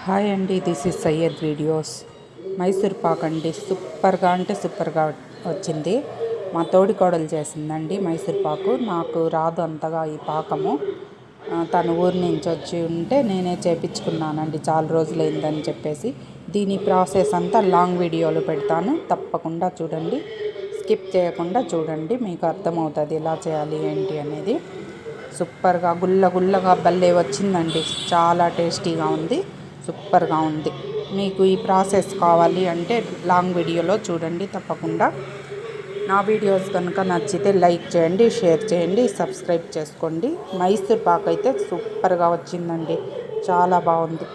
Hi అండి, this is Syed videos. Mysore Pak అండి, సూపర్గా అంటే సూపర్గా వచ్చింది. మా తోడి కోడలు చేసిందండి మైసూర్ పాకు. నాకు రాదు అంతగా ఈ పాకము. తను ఊరి నుంచి వచ్చి ఉంటే నేనే చేపించుకున్నానండి, చాలా రోజులైందని చెప్పేసి. దీని ప్రాసెస్ అంతా లాంగ్ వీడియోలో పెడతాను, తప్పకుండా చూడండి. స్కిప్ చేయకుండా చూడండి, మీకు అర్థమవుతుంది ఎలా చేయాలి ఏంటి అనేది. సూపర్గా గుల్లగా భలే వచ్చిందండి, చాలా టేస్టీగా ఉంది, సూపర్గా ఉంది. మీకు ఈ ప్రాసెస్ కావాలి అంటే లాంగ్ వీడియోలో చూడండి తప్పకుండా. నా వీడియోస్ కనుక నచ్చితే లైక్ చేయండి, షేర్ చేయండి, సబ్స్క్రైబ్ చేసుకోండి. మైసూర్ పాక్ అయితే సూపర్గా వచ్చిందండి, చాలా బాగుంది.